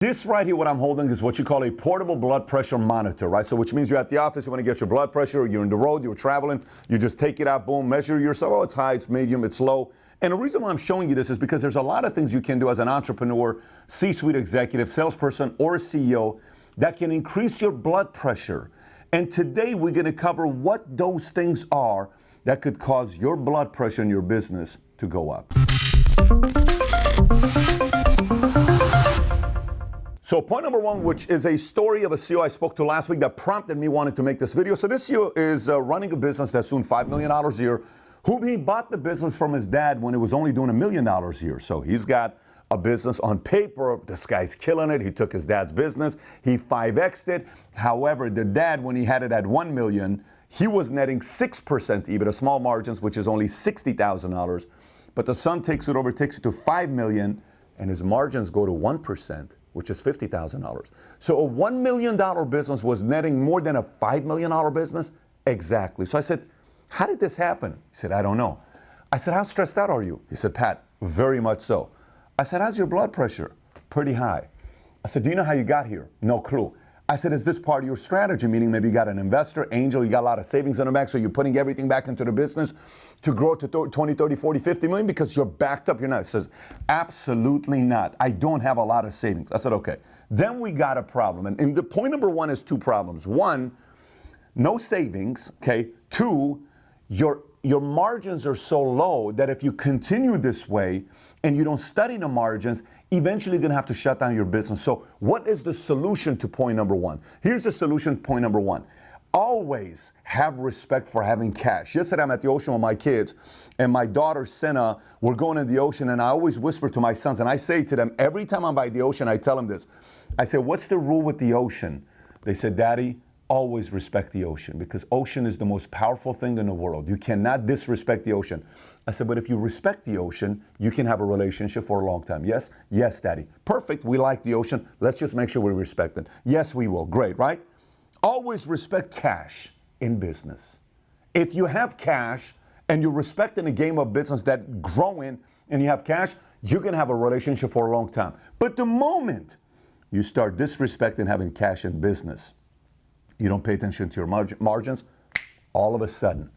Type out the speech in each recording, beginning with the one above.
This right here, what I'm holding is what you call a portable blood pressure monitor, right? So which means you're at the office, you want to get your blood pressure, you're in the road, you're traveling, you just take it out, boom, measure yourself. Oh, it's high, it's medium, it's low. And the reason why I'm showing you this is because there's a lot of things you can do as an entrepreneur, C-suite executive, salesperson, or a CEO that can increase your blood pressure. And today we're going to cover what those things are that could cause your blood pressure in your business to go up. So point number one, which is a story of a CEO I spoke to last week that prompted me wanting to make this video. So this CEO is running a business that's doing $5 million a year, whom he bought the business from his dad when it was only doing $1 million a year. So he's got a business on paper. This guy's killing it. He took his dad's business. He 5X'd it. However, the dad, when he had it at $1 million, he was netting 6% EBITDA, small margins, which is only $60,000. But the son takes it over, takes it to $5 million, and his margins go to 1%. Which is $50,000. So a $1 million business was netting more than a $5 million business? Exactly. So I said, how did this happen? He said, I don't know. I said, how stressed out are you? He said, Pat, very much so. I said, how's your blood pressure? Pretty high. I said, do you know how you got here? No clue. I said, is this part of your strategy? Meaning maybe you got an investor, angel, you got a lot of savings in the bank, so you're putting everything back into the business to grow to 20, 30, 40, 50 million because you're backed up. You're not. He says, absolutely not. I don't have a lot of savings. I said, okay. Then we got a problem. And the point number one is two problems. One, no savings, okay? Two, your margins are so low that if you continue this way and you don't study the margins, eventually you're going to have to shut down your business. So what is the solution to point number one? Here's the solution to point number one. Always have respect for having cash. Yesterday I'm at the ocean with my kids, and my daughter Senna, we're going in the ocean, and I always whisper to my sons, and I say to them, every time I'm by the ocean, I tell them this. I say, what's the rule with the ocean? They said, Daddy, always respect the ocean, because ocean is the most powerful thing in the world. You cannot disrespect the ocean. I said, but if you respect the ocean, you can have a relationship for a long time. Yes? Yes, Daddy. Perfect. We like the ocean. Let's just make sure we respect it. Yes, we will. Great, right? Always respect cash in business. If you have cash and you respect in a game of business that growing and you have cash, you can have a relationship for a long time. But the moment you start disrespecting having cash in business, you don't pay attention to your margins, all of a sudden,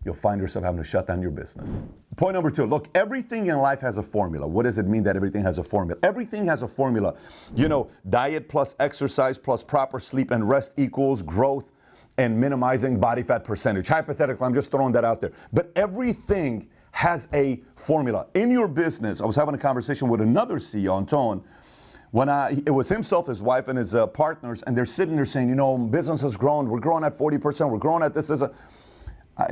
you'll find yourself having to shut down your business. Point number two, look, everything in life has a formula. What does it mean that everything has a formula? Everything has a formula. You know, diet plus exercise plus proper sleep and rest equals growth and minimizing body fat percentage. Hypothetically, I'm just throwing that out there. But everything has a formula. In your business, I was having a conversation with another CEO, Anton, when it was himself, his wife, and his partners, and they're sitting there saying, you know, business has grown. We're growing at 40%. We're growing at this.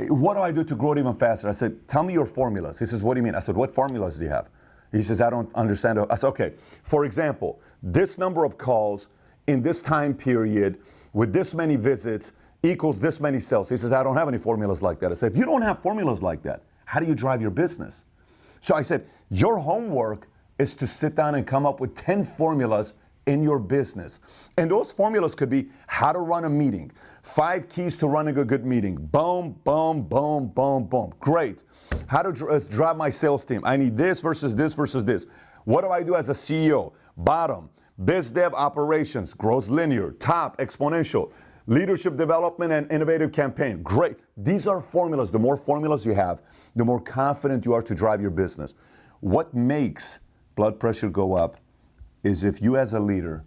What do I do to grow it even faster? I said, tell me your formulas. He says, what do you mean? I said, what formulas do you have? He says, I don't understand. I said, okay. For example, this number of calls in this time period with this many visits equals this many sales. He says, I don't have any formulas like that. I said, if you don't have formulas like that, how do you drive your business? So I said, your homework is to sit down and come up with 10 formulas in your business. And those formulas could be how to run a meeting, 5 keys to running a good meeting. Boom, boom, boom, boom, boom. Great. How to drive my sales team. I need this versus this versus this. What do I do as a CEO? Bottom, biz dev operations, grows linear, top, exponential, leadership development and innovative campaign. Great. These are formulas. The more formulas you have, the more confident you are to drive your business. What makes blood pressure go up is if you as a leader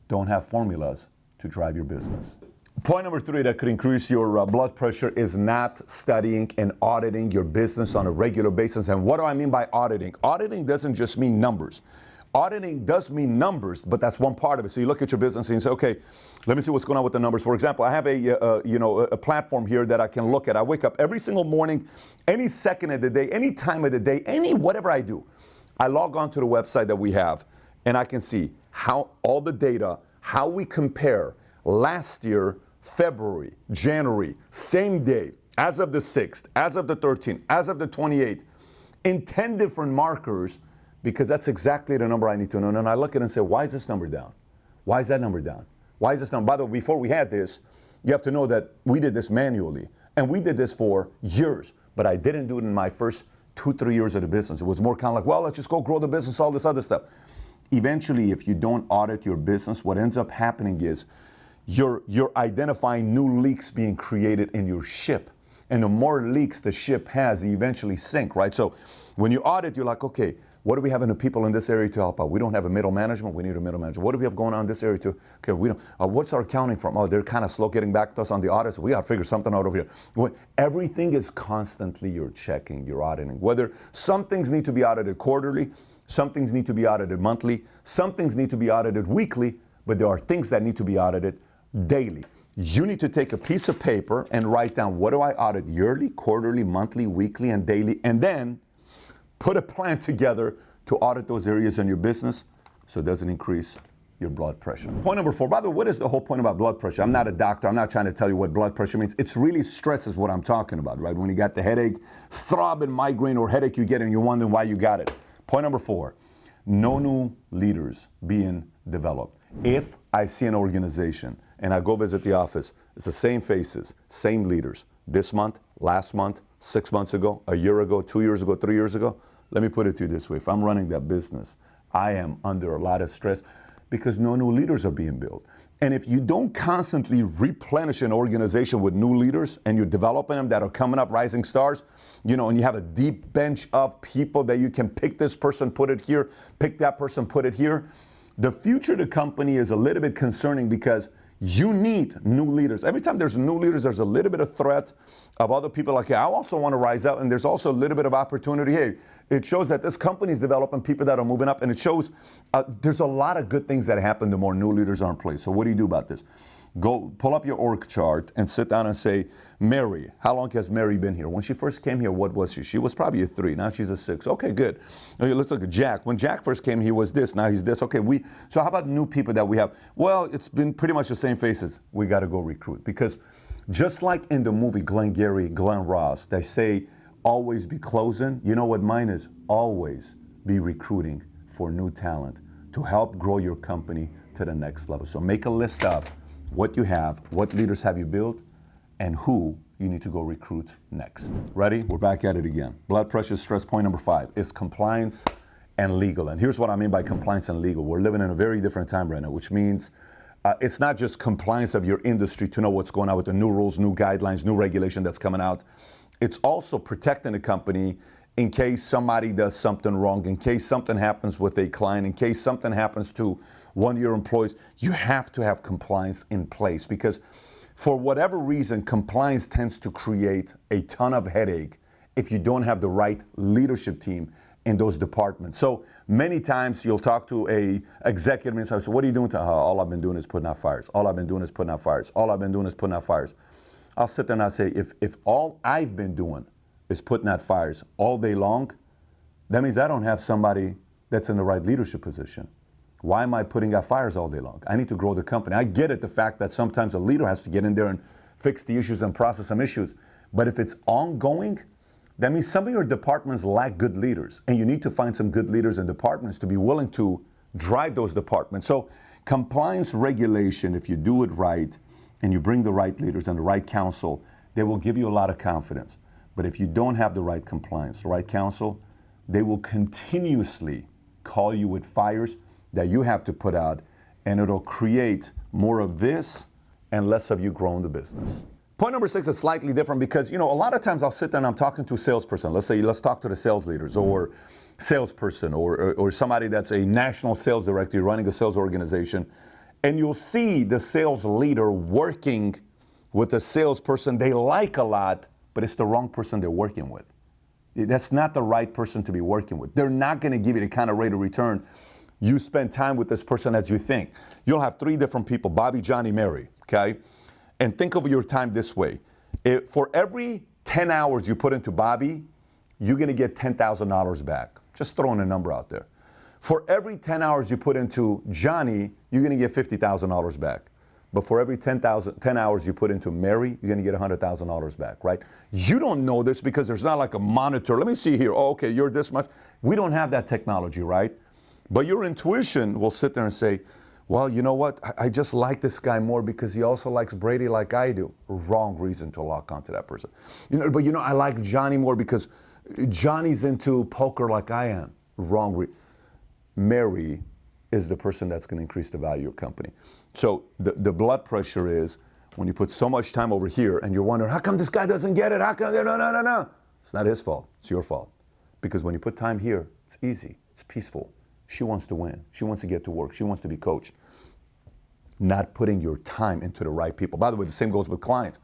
don't have formulas to drive your business. Point number three that could increase your blood pressure is not studying and auditing your business on a regular basis. And what do I mean by auditing? Auditing doesn't just mean numbers. Auditing does mean numbers, but that's one part of it. So you look at your business and you say, okay, let me see what's going on with the numbers. For example, I have a platform here that I can look at. I wake up every single morning, any second of the day, any time of the day, whatever I do. I log on to the website that we have, and I can see how all the data, how we compare last year, February, January, same day, as of the 6th, as of the 13th, as of the 28th, in 10 different markers, because that's exactly the number I need to know. And I look at it and say, why is this number down? Why is that number down? Why is this number? By the way, before we had this, you have to know that we did this manually, and we did this for years, but I didn't do it in my first 2-3 years of the business. It was more kind of like, well, let's just go grow the business, all this other stuff. eventually, if you don't audit your business, what ends up happening is you're identifying new leaks being created in your ship. And the more leaks the ship has, they eventually sink, right? So when you audit, you're like, okay, what do we have in the people in this area to help out? We don't have a middle management. We need a middle manager. What do we have going on in this area to? Okay, we don't. What's our accounting firm? Oh, they're kind of slow getting back to us on the audits. We got to figure something out over here. Everything is constantly you're checking, you're auditing. Whether some things need to be audited quarterly, some things need to be audited monthly, some things need to be audited weekly, but there are things that need to be audited daily. You need to take a piece of paper and write down, what do I audit yearly, quarterly, monthly, weekly, and daily, and then put a plan together to audit those areas in your business so it doesn't increase your blood pressure. Point number 4, by the way, what is the whole point about blood pressure? I'm not a doctor. I'm not trying to tell you what blood pressure means. It's really stress is what I'm talking about, right? When you got the headache, throbbing migraine or headache you get and you're wondering why you got it. Point number 4, no new leaders being developed. If I see an organization and I go visit the office, it's the same faces, same leaders. This month, last month, 6 months ago, a year ago, 2 years ago, 3 years ago. Let me put it to you this way. If I'm running that business, I am under a lot of stress because no new leaders are being built. And if you don't constantly replenish an organization with new leaders and you're developing them that are coming up, rising stars, you know, and you have a deep bench of people that you can pick this person, put it here, pick that person, put it here, the future of the company is a little bit concerning because you need new leaders. Every time there's new leaders, there's a little bit of threat of other people like, hey, I also want to rise up, and there's also a little bit of opportunity. Hey, it shows that this company is developing people that are moving up, and it shows there's a lot of good things that happen the more new leaders are in place. So what do you do about this? Go pull up your org chart and sit down and say, Mary, how long has Mary been here? When she first came here, what was she? She was probably a 3. Now she's a 6. Okay, good. Okay, let's look at Jack. When Jack first came, he was this. Now he's this. Okay, so how about new people that we have? Well, it's been pretty much the same faces. We got to go recruit because just like in the movie Glengarry, Glen Ross, they say always be closing. You know what mine is? Always be recruiting for new talent to help grow your company to the next level. So make a list of what you have, what leaders have you built, and who you need to go recruit next. Ready? We're back at it again. Blood pressure, stress. Point number 5 is compliance and legal. And here's what I mean by compliance and legal. We're living in a very different time right now, which means it's not just compliance of your industry to know what's going on with the new rules, new guidelines, new regulation that's coming out. It's also protecting the company in case somebody does something wrong, in case something happens with a client, in case something happens to one of your employees. You have to have compliance in place because for whatever reason, compliance tends to create a ton of headache if you don't have the right leadership team in those departments. So many times you'll talk to a executive and say, so what are you doing? All I've been doing is putting out fires. All I've been doing is putting out fires. All I've been doing is putting out fires. I'll sit there and I'll say, if all I've been doing is putting out fires all day long, that means I don't have somebody that's in the right leadership position. Why am I putting out fires all day long? I need to grow the company. I get it, the fact that sometimes a leader has to get in there and fix the issues and process some issues. But if it's ongoing, that means some of your departments lack good leaders. And you need to find some good leaders in departments to be willing to drive those departments. So compliance regulation, if you do it right and you bring the right leaders and the right counsel, they will give you a lot of confidence. But if you don't have the right compliance, the right counsel, they will continuously call you with fires that you have to put out, and it'll create more of this and less of you growing the business. Point number 6 is slightly different because, you know, a lot of times I'll sit there and I'm talking to a salesperson. Let's talk to the sales leaders or salesperson or somebody that's a national sales director running a sales organization, and you'll see the sales leader working with a salesperson they like a lot, but it's the wrong person they're working with. That's not the right person to be working with. They're not going to give you the kind of rate of return you spend time with this person as you think. You'll have 3 different people, Bobby, Johnny, Mary, okay? And think of your time this way. For every 10 hours you put into Bobby, you're gonna get $10,000 back. Just throwing a number out there. For every 10 hours you put into Johnny, you're gonna get $50,000 back. But for every 10 hours you put into Mary, you're gonna get $100,000 back, right? You don't know this because there's not like a monitor. Let me see here. Oh, okay, you're this much. We don't have that technology, right? But your intuition will sit there and say, well, you know what? I just like this guy more because he also likes Brady like I do. Wrong reason to lock onto that person. But I like Johnny more because Johnny's into poker like I am. Wrong reason. Mary is the person that's going to increase the value of your company. So the blood pressure is when you put so much time over here and you're wondering, how come this guy doesn't get it? How come? No. It's not his fault. It's your fault. Because when you put time here, it's easy. It's peaceful. She wants to win. She wants to get to work. She wants to be coached. Not putting your time into the right people. By the way, the same goes with clients.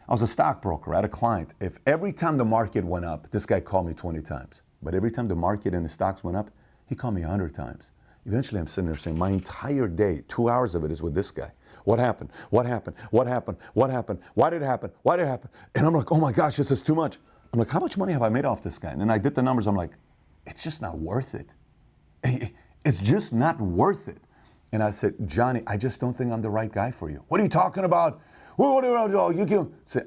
I was a stockbroker. I had a client. If every time the market went up, this guy called me 20 times. But every time the market and the stocks went up, he called me 100 times. Eventually, I'm sitting there saying, my entire day, 2 hours of it is with this guy. What happened? What happened? What happened? What happened? Why did it happen? Why did it happen? And I'm like, oh my gosh, this is too much. I'm like, how much money have I made off this guy? And then I did the numbers. I'm like, it's just not worth it. It's just not worth it. And I said, Johnny, I just don't think I'm the right guy for you. What are you talking about? What do you do? You can say,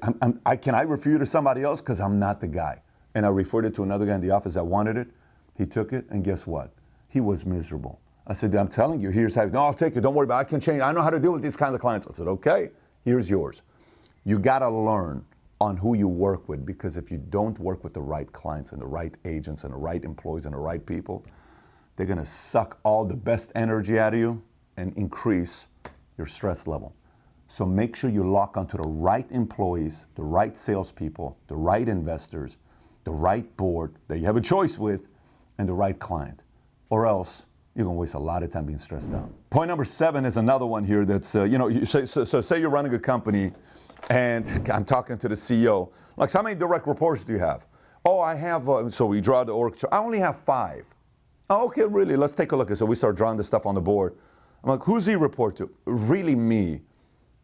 can I refer you to somebody else? Because I'm not the guy. And I referred it to another guy in the office that wanted it. He took it, and guess what? He was miserable. I said, I'm telling you, here's how. No, I'll take it. Don't worry about it. I can change. I know how to deal with these kinds of clients. I said, okay, here's yours. You got to learn on who you work with, because if you don't work with the right clients and the right agents and the right employees and the right people, they're going to suck all the best energy out of you and increase your stress level. So make sure you lock onto the right employees, the right salespeople, the right investors, the right board that you have a choice with, and the right client. Or else you're going to waste a lot of time being stressed out. Point number 7 is another one here that's, say you're running a company and I'm talking to the CEO. Like, so how many direct reports do you have? Oh, I have, so we draw the org chart. I only have 5. Oh, okay, really? Let's take a look. So we start drawing this stuff on the board. I'm like, who's he report to? Really, me.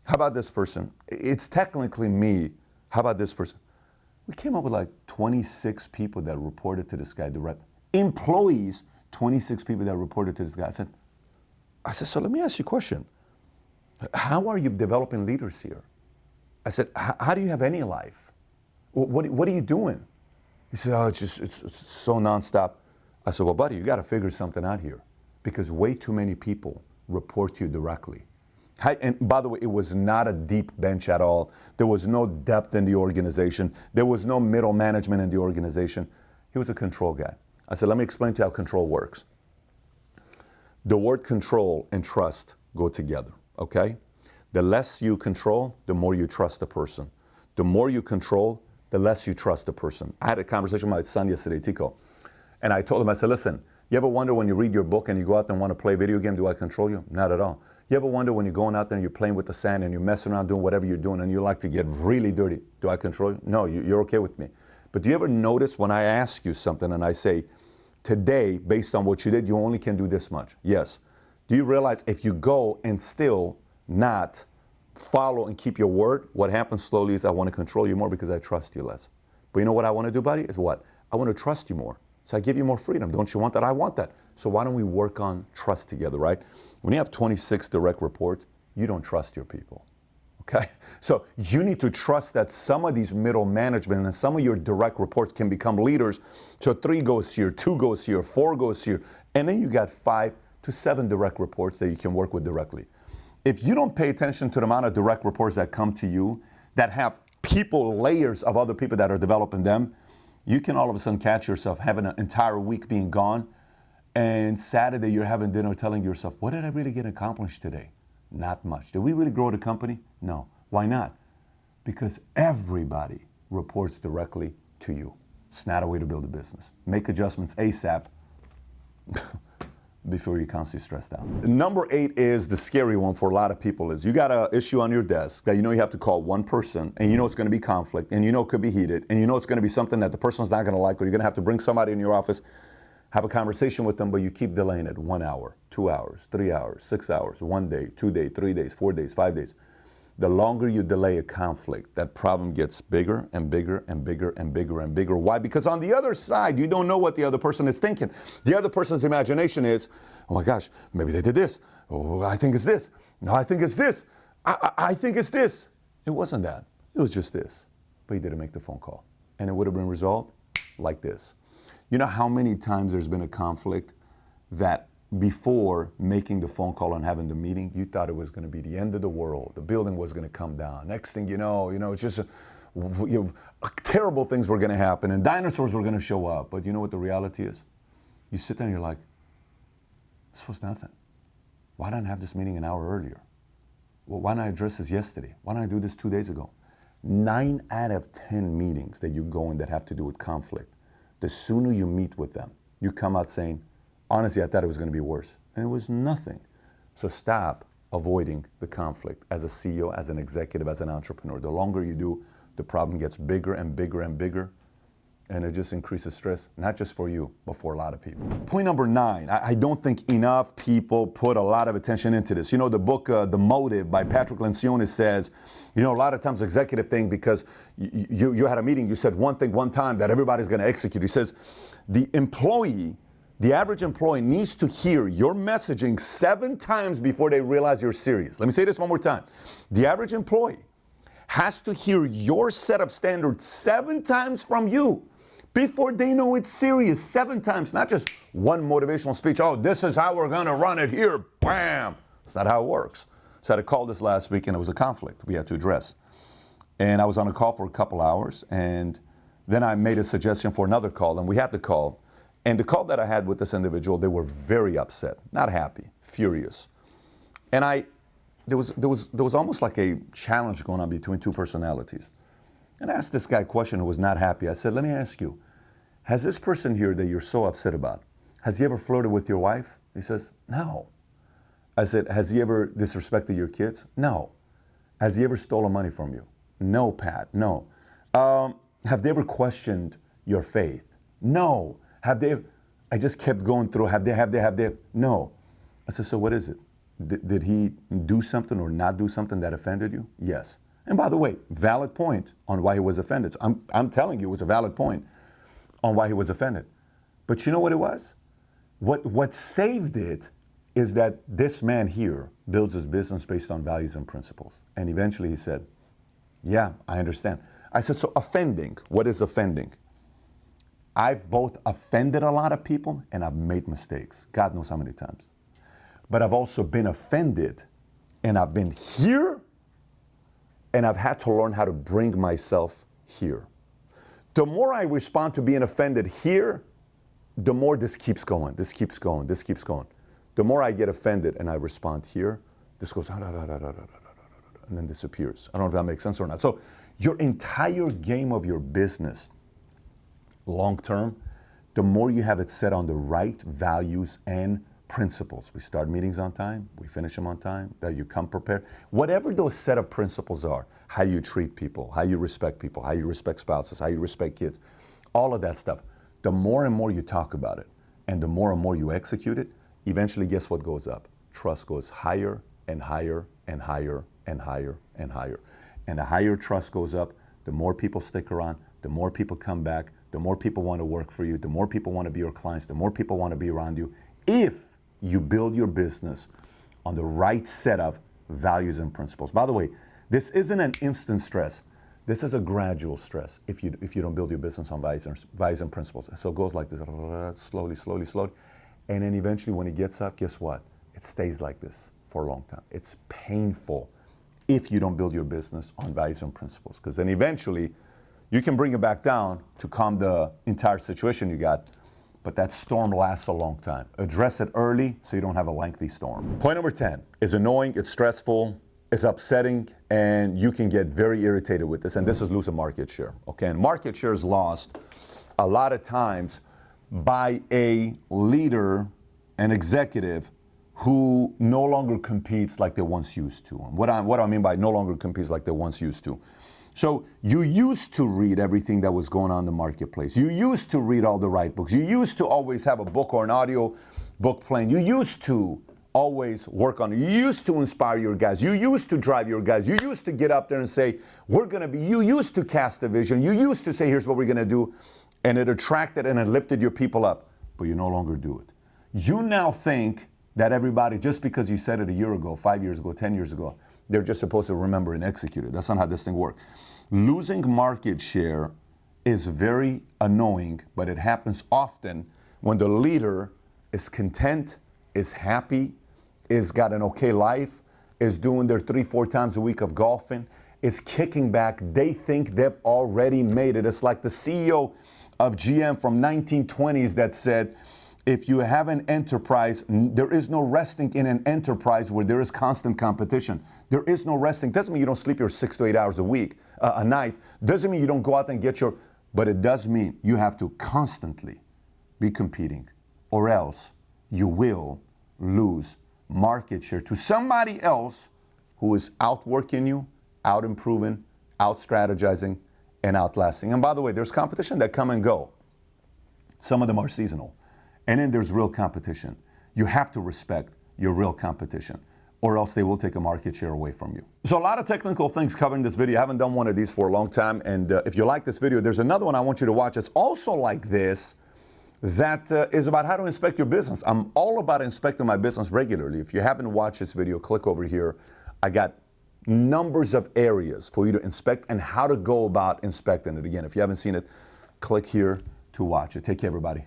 How about this person? It's technically me. How about this person? We came up with like 26 people that reported to this guy direct. Employees, 26 people that reported to this guy. I said, so let me ask you a question. How are you developing leaders here? I said, how do you have any life? What are you doing? He said, oh, it's so nonstop. I said, well, buddy, you got to figure something out here, because way too many people report to you directly. And by the way, it was not a deep bench at all. There was no depth in the organization. There was no middle management in the organization. He was a control guy. I said, let me explain to you how control works. The word control and trust go together, okay? The less you control, the more you trust the person. The more you control, the less you trust the person. I had a conversation with my son yesterday, Tico, and I told him, I said, listen, you ever wonder when you read your book and you go out there and want to play a video game, do I control you? Not at all. You ever wonder when you're going out there and you're playing with the sand and you're messing around doing whatever you're doing and you like to get really dirty, do I control you? No, you're okay with me. But do you ever notice when I ask you something and I say, today, based on what you did, you only can do this much? Yes. Do you realize if you go and still not follow and keep your word, what happens slowly is I want to control you more because I trust you less. But you know what I want to do, buddy, is what? I want to trust you more. So I give you more freedom. Don't you want that? I want that. So why don't we work on trust together, right? When you have 26 direct reports, you don't trust your people, okay? So you need to trust that some of these middle management and some of your direct reports can become leaders. So 3 goes here, 2 goes here, 4 goes here, and then you got 5 to 7 direct reports that you can work with directly. If you don't pay attention to the amount of direct reports that come to you that have people, layers of other people that are developing them, you can all of a sudden catch yourself having an entire week being gone, and Saturday you're having dinner telling yourself, what did I really get accomplished today? Not much. Did we really grow the company? No. Why not? Because everybody reports directly to you. It's not a way to build a business. Make adjustments ASAP before you're constantly stressed out. Number 8 is the scary one for a lot of people. Is you got an issue on your desk that you know you have to call one person, and you know it's going to be conflict, and you know it could be heated, and you know it's going to be something that the person's not going to like, or you're going to have to bring somebody in your office, have a conversation with them, but you keep delaying it 1 hour, 2 hours, 3 hours, 6 hours, 1 day, 2 days, 3 days, 4 days, 5 days. The longer you delay a conflict, that problem gets bigger and bigger and bigger and bigger and bigger. Why? Because on the other side, you don't know what the other person is thinking. The other person's imagination is, oh my gosh, maybe they did this. Oh, I think it's this. No, I think it's this. I think it's this. It wasn't that. It was just this. But he didn't make the phone call. And it would have been resolved like this. You know how many times there's been a conflict that before making the phone call and having the meeting, you thought it was going to be the end of the world. The building was going to come down. Next thing you know, it's just terrible things were going to happen and dinosaurs were going to show up. But you know what the reality is? You sit there and you're like, this was nothing. why didn't I have this meeting an hour earlier? Well, why didn't I address this yesterday? Why didn't I do this 2 days ago? 9 out of 10 meetings that you go in that have to do with conflict, the sooner you meet with them, you come out saying, honestly, I thought it was going to be worse. And it was nothing. So stop avoiding the conflict as a CEO, as an executive, as an entrepreneur. The longer you do, the problem gets bigger and bigger and bigger. And it just increases stress, not just for you, but for a lot of people. Point number 9, I don't think enough people put a lot of attention into this. You know, the book, The Motive by Patrick Lencioni says, you know, a lot of times executive thing, because you had a meeting, you said one thing one time that everybody's going to execute. He says, the average employee needs to hear your messaging 7 times before they realize you're serious. Let me say this one more time. The average employee has to hear your set of standards 7 times from you before they know it's serious. 7 times, not just one motivational speech. Oh, this is how we're going to run it here. Bam. That's not how it works. So I had a call this last week, and it was a conflict we had to address. And I was on a call for a couple hours, and then I made a suggestion for another call, and we had the call. And the call that I had with this individual, they were very upset, not happy, furious. And there was almost like a challenge going on between 2 personalities. And I asked this guy a question who was not happy. I said, let me ask you, has this person here that you're so upset about, has he ever flirted with your wife? He says, no. I said, has he ever disrespected your kids? No. Has he ever stolen money from you? No, Pat, no. Have they ever questioned your faith? No. Have they, I just kept going through, have they, no. I said, so what is it? Did he do something or not do something that offended you? Yes. And by the way, valid point on why he was offended. So I'm telling you, it was a valid point on why he was offended. But you know what it was? What saved it is that this man here builds his business based on values and principles. And eventually he said, yeah, I understand. I said, so offending, what is offending? I've both offended a lot of people and I've made mistakes. God knows how many times. But I've also been offended and I've been here and I've had to learn how to bring myself here. The more I respond to being offended here, the more this keeps going, this keeps going, this keeps going. The more I get offended and I respond here, this goes, and then disappears. I don't know if that makes sense or not. So your entire game of your business, long term, the more you have it set on the right values and principles. We start meetings on time, we finish them on time, that you come prepared. Whatever those set of principles are, how you treat people, how you respect spouses, how you respect kids, all of that stuff. The more and more you talk about it, and the more and more you execute it, eventually guess what goes up? Trust goes higher and higher and higher and higher and higher. And the higher trust goes up, the more people stick around, the more people come back, the more people want to work for you, the more people want to be your clients, the more people want to be around you. If you build your business on the right set of values and principles. By the way, this isn't an instant stress. This is a gradual stress if you don't build your business on values and principles. So it goes like this, slowly, slowly, slowly. And then eventually when it gets up, guess what? It stays like this for a long time. It's painful if you don't build your business on values and principles. Because then eventually you can bring it back down to calm the entire situation you got. But that storm lasts a long time. Address it early so you don't have a lengthy storm. Point number 10 is annoying, it's stressful, it's upsetting, and you can get very irritated with this. And this is losing market share. Okay, and market share is lost a lot of times by a leader, an executive who no longer competes like they once used to. And what do I mean by no longer competes like they once used to? So you used to read everything that was going on in the marketplace. You used to read all the right books. You used to always have a book or an audio book playing. You used to always work on it. You used to inspire your guys. You used to drive your guys. You used to get up there and say, we're going to be, you used to cast a vision. You used to say, here's what we're going to do. And it attracted and it lifted your people up. But you no longer do it. You now think that everybody, just because you said it a year ago, 5 years ago, 10 years ago, they're just supposed to remember and execute it. That's not how this thing works. Losing market share is very annoying, but it happens often when the leader is content, is happy, is got an okay life, is doing their 3-4 times a week of golfing, is kicking back. They think they've already made it. It's like the CEO of GM from 1920s that said, If you have an enterprise, there is no resting in an enterprise where there is constant competition. There is no resting. Doesn't mean you don't sleep your 6 to 8 hours a night. Doesn't mean you don't go out and get your, but it does mean you have to constantly be competing, or else you will lose market share to somebody else who is outworking you, out improving, out strategizing, and outlasting. And by the way, there's competition that come and go. Some of them are seasonal. And then there's real competition. You have to respect your real competition, or else they will take a market share away from you. So a lot of technical things covered in this video. I haven't done one of these for a long time. And if you like this video, there's another one I want you to watch. It's also like this, that is about how to inspect your business. I'm all about inspecting my business regularly. If you haven't watched this video, click over here. I got numbers of areas for you to inspect and how to go about inspecting it. Again, if you haven't seen it, click here to watch it. Take care, everybody.